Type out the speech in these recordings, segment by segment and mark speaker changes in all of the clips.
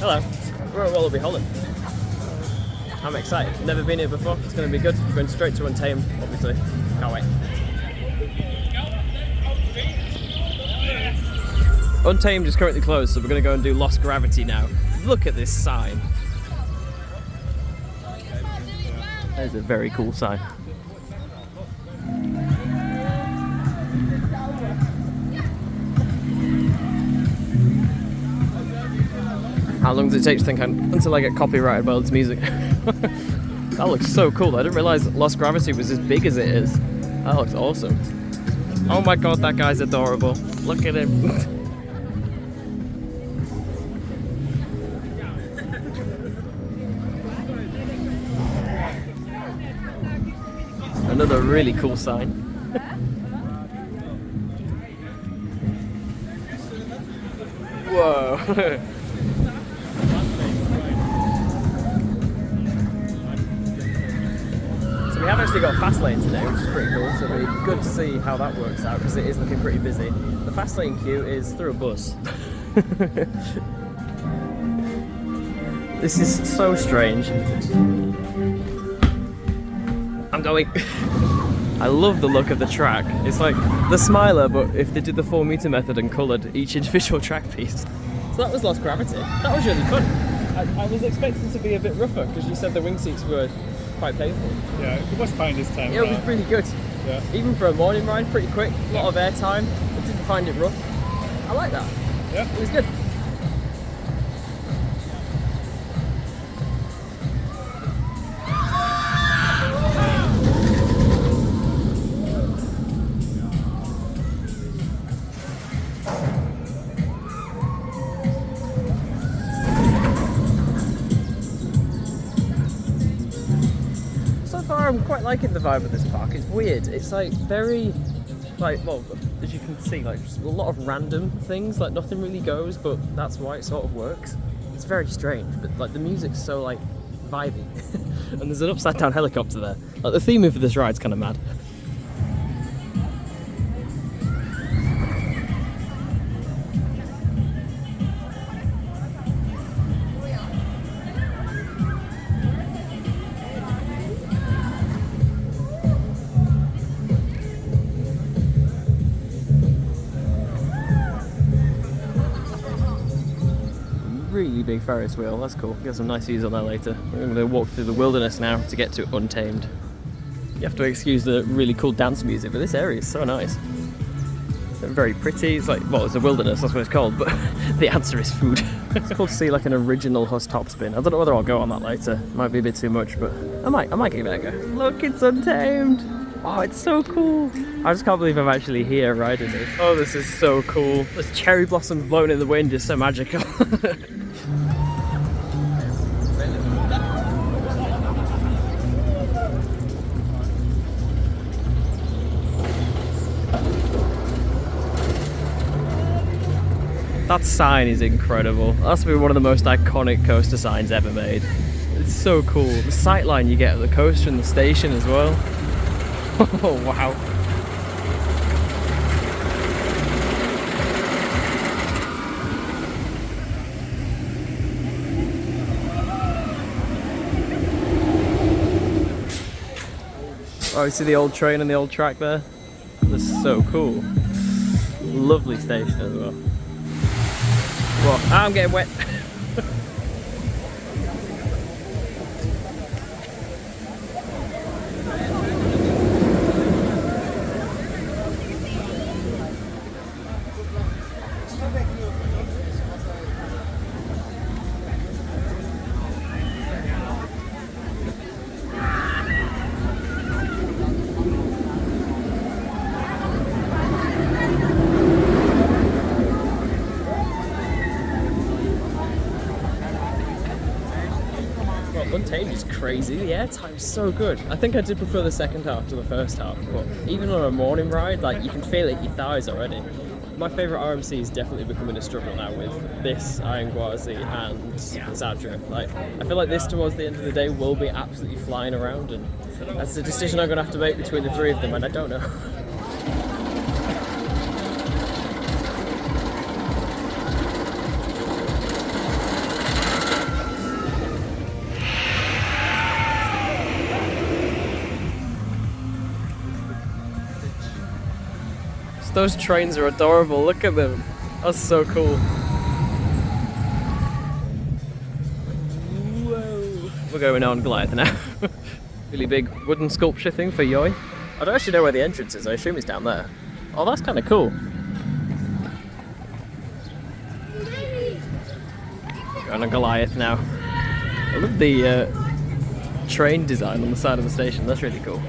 Speaker 1: Hello, we're at Walibi Holland. I'm excited, never been here before, it's going to be good. We're going straight to Untamed, obviously, can't wait. Untamed is currently closed, so we're going to go and do Lost Gravity now. Look at this sign. That is a very cool sign. How long does it take to think until I get copyrighted by all this music? That looks so cool. I didn't realise that Lost Gravity was as big as it is. That looks awesome. Oh my god, that guy's adorable. Look at him. Another really cool sign. Whoa. So we have actually got a fast lane today, which is pretty cool, so it'll be good to see how that works out because it is looking pretty busy. The fast lane queue is through a bus. This is so strange. I'm going. I love the look of the track. It's like the Smiler, but if they did the 4-meter method and coloured each individual track piece. So that was Lost Gravity. That was really fun. I was expecting to be a bit rougher because you said the wing seats were quite painful.
Speaker 2: Yeah, it was fine this time.
Speaker 1: Yeah, it was really good.
Speaker 2: Yeah.
Speaker 1: Even for a morning ride, pretty quick. A lot of air time. I didn't find it rough. I like that.
Speaker 2: Yeah.
Speaker 1: It was good. I'm quite liking the vibe of this park. It's weird. It's like very, well, as you can see, like just a lot of random things. Like nothing really goes, but that's why it sort of works. It's very strange, but like the music's so like vibey. And there's an upside down helicopter there. Like the theme for this ride's kind of mad. Really big Ferris wheel, that's cool. Get some nice views on that later. We're going to walk through the wilderness now to get to Untamed. You have to excuse the really cool dance music, but this area is so nice. Very pretty. It's like, well, it's a wilderness, that's what it's called, but the answer is food. It's cool to see like an original Huss top spin. I don't know whether I'll go on that later. Might be a bit too much, but I might give it a go. Look, it's Untamed! Oh, it's so cool. I just can't believe I'm actually here riding it. Oh, this is so cool. There's cherry blossoms blowing in the wind, is so magical. That sign is incredible. That's to be one of the most iconic coaster signs ever made. It's so cool. The sightline you get at the coaster and the station as well. Oh wow. Oh, you see the old train and the old track there? This is so cool. Lovely station as well. Well, I'm getting wet. Untamed is crazy, the airtime's so good. I think I did prefer the second half to the first half, but even on a morning ride, like you can feel it in your thighs already. My favourite RMC is definitely becoming a struggle now with this, Iron Gwazi and Zadra. Like, I feel like this towards the end of the day will be absolutely flying around, and that's a decision I'm going to have to make between the three of them, and I don't know. those trains are adorable. Look at them. That's so cool. Whoa. We're going on Goliath now. Really big wooden sculpture thing for Yoi. I don't actually know where the entrance is. I assume it's down there. Oh, that's kind of cool. Going on Goliath now. I love the train design on the side of the station. That's really cool.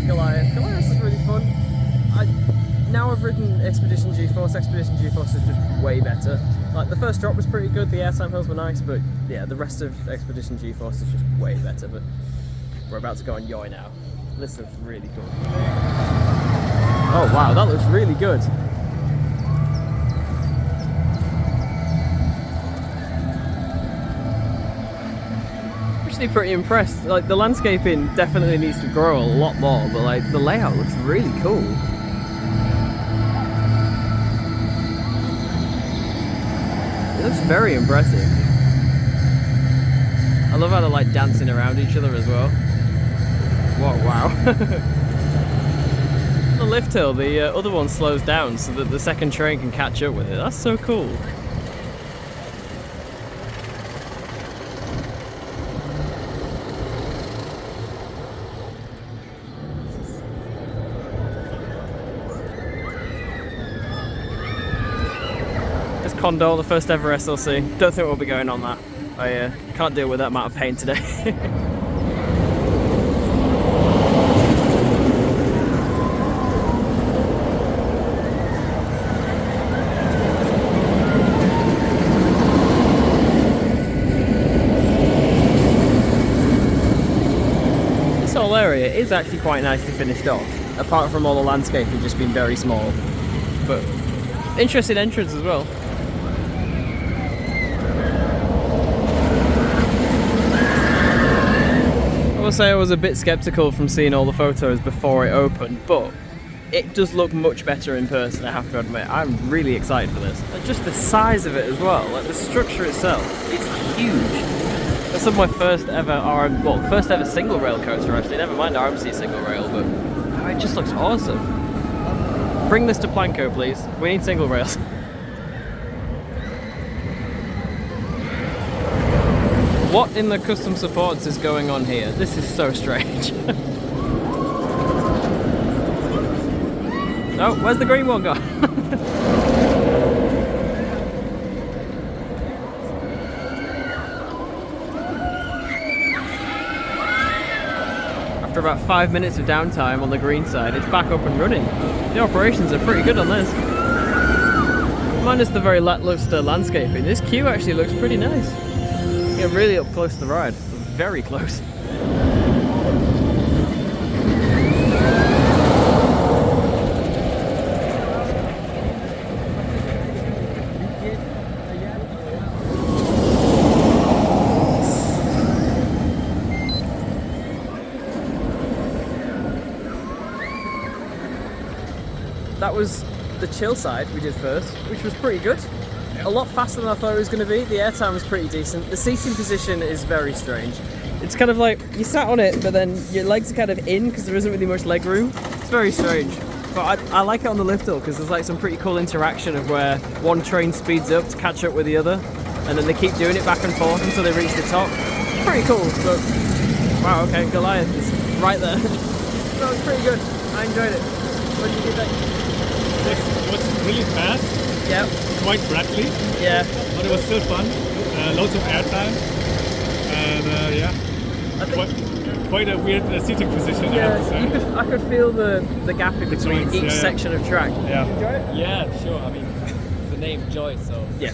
Speaker 1: Goliath. Goliath is really fun. Now I've ridden Expedition GeForce. Expedition GeForce is just way better. Like, the first drop was pretty good, the airtime hills were nice, but yeah, the rest of Expedition GeForce is just way better. But we're about to go on Yoi now. This looks really cool. Oh wow, that looks really good. Pretty impressed. Like, the landscaping definitely needs to grow a lot more, but like the layout looks really cool. It looks very impressive. I love how they're like dancing around each other as well. Whoa, wow. The lift hill, the other one slows down so that the second train can catch up with it. That's so cool. Condor, the first ever SLC. Don't think we'll be going on that. I can't deal with that amount of pain today. This whole area is actually quite nicely finished off, apart from all the landscaping just being very small. But interesting entrance as well. I will say I was a bit skeptical from seeing all the photos before it opened, but it does look much better in person, I have to admit. I'm really excited for this. And just the size of it as well, like the structure itself, it's huge. That's my first ever single rail coaster actually, never mind RMC single rail, but oh, it just looks awesome. Bring this to Planko, please. We need single rails. What in the custom supports is going on here? This is so strange. Oh, where's the green one gone? After about 5 minutes of downtime on the green side, it's back up and running. The operations are pretty good on this. Minus the very lackluster landscaping, this queue actually looks pretty nice. Get really up close to the ride, very close. That was the chill side we did first, which was pretty good. A lot faster than I thought it was going to be. The airtime was pretty decent. The seating position is very strange. It's kind of like you sat on it, but then your legs are kind of in because there isn't really much leg room. It's very strange. But I like it on the lift hill because there's like some pretty cool interaction of where one train speeds up to catch up with the other, and then they keep doing it back and forth until they reach the top. Pretty cool, but wow, okay, Goliath is right there. That was pretty good. I enjoyed it. What did you think?
Speaker 2: It was really fast.
Speaker 1: Yeah.
Speaker 2: Quite brightly.
Speaker 1: Yeah.
Speaker 2: But it was still fun. Loads of airtime. And yeah. Quite a weird seating position.
Speaker 1: Yeah, I could feel the gap in between each section of track.
Speaker 2: Yeah.
Speaker 1: Did you enjoy it?
Speaker 3: Yeah, sure. I mean, it's the name Joy, so.
Speaker 1: Yeah.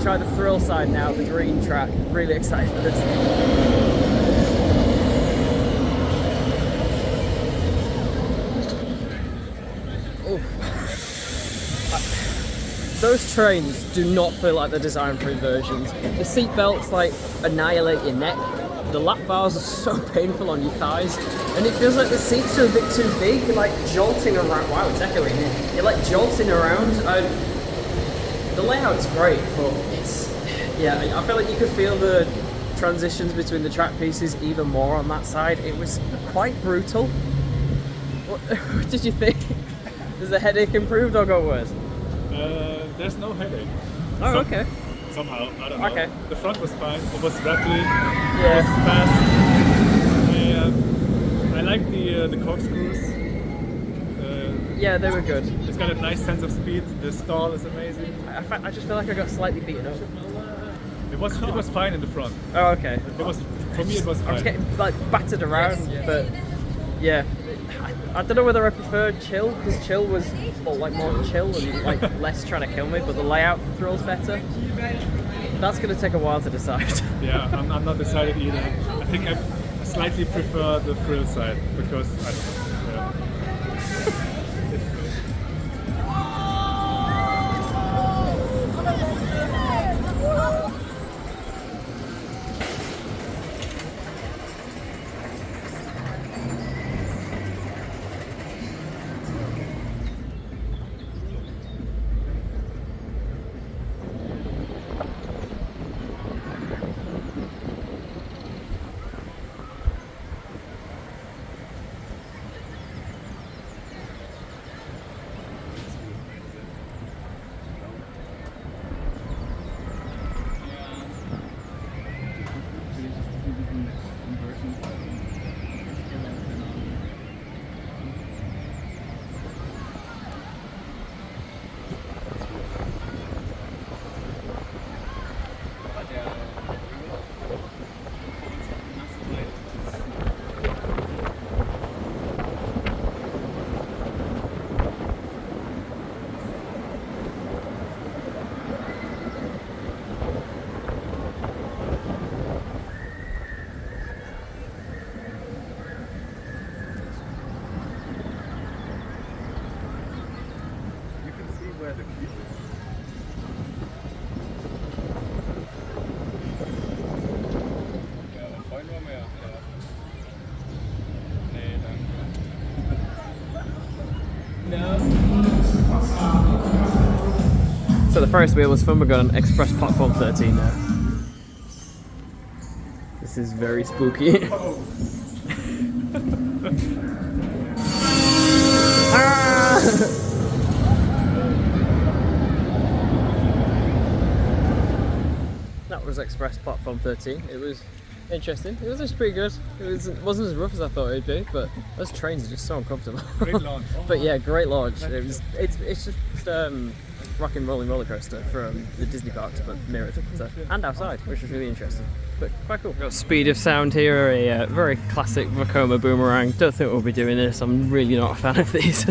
Speaker 1: try the thrill side now, the green track. Really excited for this. Oh. Those trains do not feel like they're designed for inversions. The seat belts like annihilate your neck. The lap bars are so painful on your thighs, and it feels like the seats are a bit too big. You're like jolting around. Wow, it's echoing here. You're like jolting around. The layout's great, but it's I feel like you could feel the transitions between the track pieces even more on that side. It was quite brutal. What did you think? Has the headache improved or got worse?
Speaker 2: There's no headache.
Speaker 1: Oh, okay.
Speaker 2: Somehow, I don't know.
Speaker 1: Okay.
Speaker 2: The front was fine. It was rattly.
Speaker 1: Yeah.
Speaker 2: It was fast. I like the corkscrews.
Speaker 1: Yeah, they were good.
Speaker 2: It's got a nice sense of speed. The stall is amazing.
Speaker 1: I just feel like I got slightly beaten up.
Speaker 2: It was fine in the front.
Speaker 1: Oh, okay.
Speaker 2: It was, for me, it was fine.
Speaker 1: I was getting like battered around, but yeah. I don't know whether I preferred chill, because chill was like more chill and like less trying to kill me, but the layout for thrill's better. That's going to take a while to decide.
Speaker 2: Yeah, I'm not decided either. I think I slightly prefer the thrill side because I don't know. Yeah.
Speaker 1: So the Ferris wheel was fun. We're going on Express Platform 13 now. This is very spooky. That was Express Platform 13. It was interesting. It was just pretty good. It wasn't as rough as I thought it'd be, but those trains are just so uncomfortable.
Speaker 2: Great launch.
Speaker 1: But yeah, great launch. It's just rock and rolling roller coaster from the Disney parks, but mirrored, so, and outside, which was really interesting. But quite cool. Got Speed of Sound here, a very classic Vekoma boomerang. Don't think we'll be doing this. I'm really not a fan of these.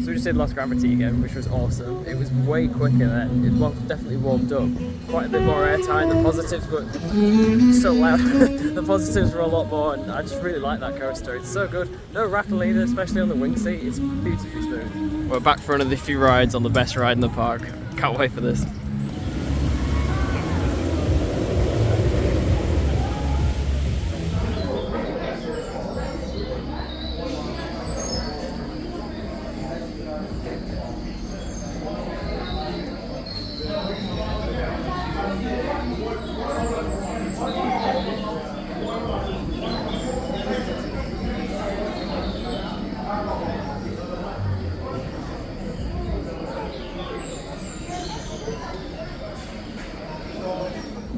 Speaker 1: So we just did Lost Gravity again, which was awesome. It was way quicker then. It definitely warmed up. Quite a bit more airtime. The positives were so loud. The positives were a lot more, and I just really like that coaster. It's so good. No rattle either, especially on the wing seat. It's beautifully smooth. We're back for another few rides on the best ride in the park. Can't wait for this.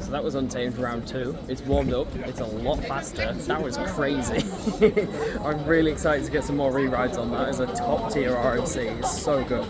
Speaker 1: So that was Untamed round 2. It's warmed up, it's a lot faster. That was crazy. I'm really excited to get some more re-rides on that. It's a top tier RMC, it's so good.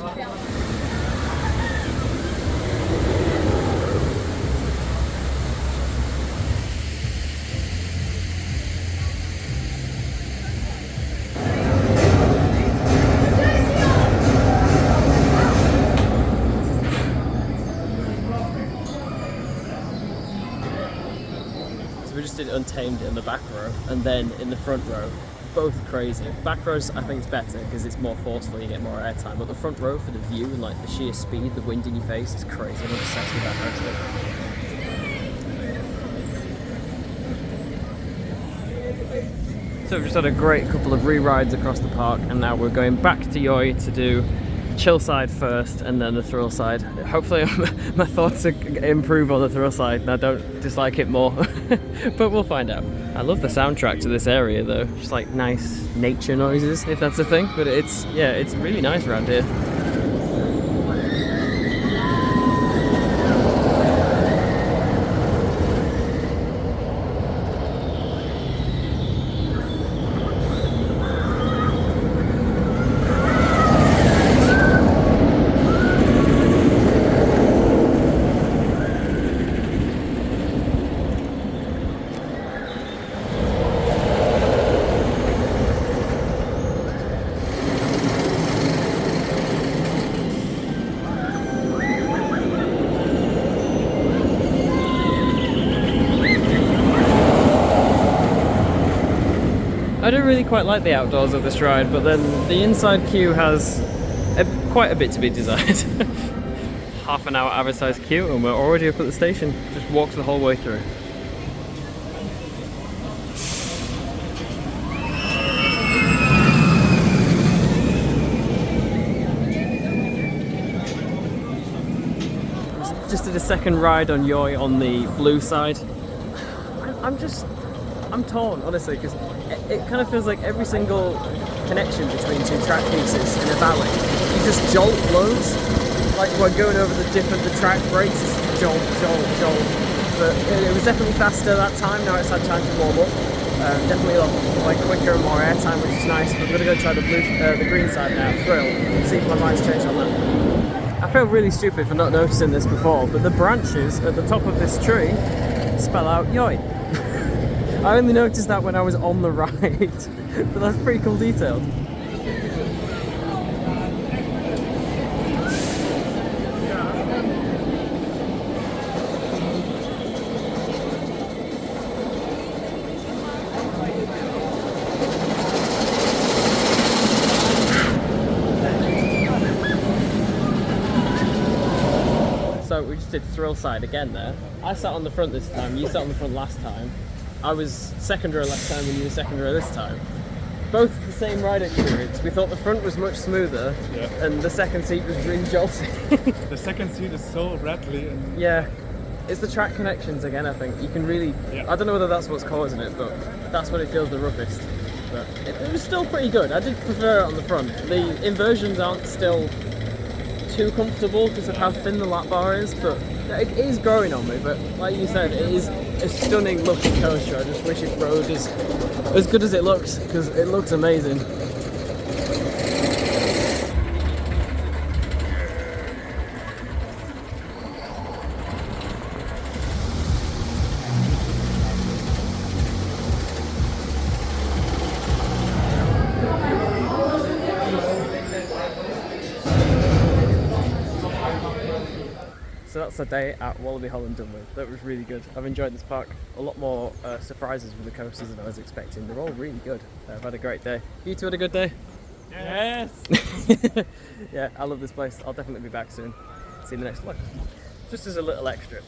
Speaker 1: We just did Untamed in the back row and then in the front row, both crazy. Back rows I think is better because it's more forceful, you get more airtime, but the front row for the view and like the sheer speed, the wind in your face is crazy. I'm obsessed with that coaster. So we've just had a great couple of re-rides across the park and now we're going back to Yoi to do chill side first and then the thrill side. Hopefully my thoughts improve on the thrill side and I don't dislike it more, but we'll find out. I love the soundtrack to this area though, just like nice nature noises, if that's a thing, but it's really nice around here. I don't really quite like the outdoors of this ride, but then the inside queue has quite a bit to be desired. Half an hour advertised queue and we're already up at the station. Just walked the whole way through. Just did a second ride on Yoi on the blue side. I'm torn, honestly, because it kind of feels like every single connection between two track pieces in a valley, you just jolt loads. Like we're going over the track breaks, it's jolt, jolt, jolt. But it was definitely faster that time. Now it's had time to warm up. Definitely like quicker and more airtime, which is nice. But I'm gonna go try the green side now, thrill. See if my mind's changed on that. I feel really stupid for not noticing this before, but the branches at the top of this tree spell out Yoi. I only noticed that when I was on the ride, but that's pretty cool detail. So we just did thrill side again there. I sat on the front this time, you sat on the front last time. I was second row last time and you were second row this time. Both the same ride experience. We thought the front was much smoother and the second seat was really jolty.
Speaker 2: The second seat is so rattly. And
Speaker 1: yeah, it's the track connections again, I think. You can really, I don't know whether that's what's causing it, but that's when it feels the roughest. But it was still pretty good. I did prefer it on the front. The inversions aren't still too comfortable because of how thin the lap bar is, but it is growing on me. But like you said, it is a stunning looking coaster. I just wish it rode as good as it looks, because it looks amazing. So that's the day at Walibi Holland done with. That was really good. I've enjoyed this park. A lot more surprises with the coasters than I was expecting. They're all really good. I've had a great day. You two had a good day?
Speaker 2: yes!
Speaker 1: Yeah, I love this place. I'll definitely be back soon. See you in the next vlog. Just as a little extra,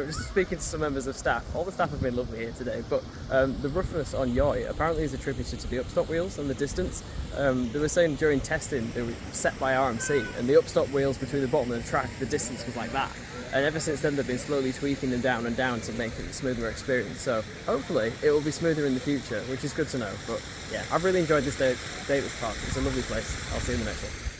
Speaker 1: just speaking to some members of staff, all the staff have been lovely here today, but the roughness on Yoi apparently is attributed to the upstop wheels and the distance. They were saying during testing they were set by RMC, and the upstop wheels between the bottom of the track, the distance was like that. And ever since then they've been slowly tweaking them down and down to make it a smoother experience. So hopefully it will be smoother in the future, which is good to know. But yeah, I've really enjoyed this day at this park. It's a lovely place. I'll see you in the next one.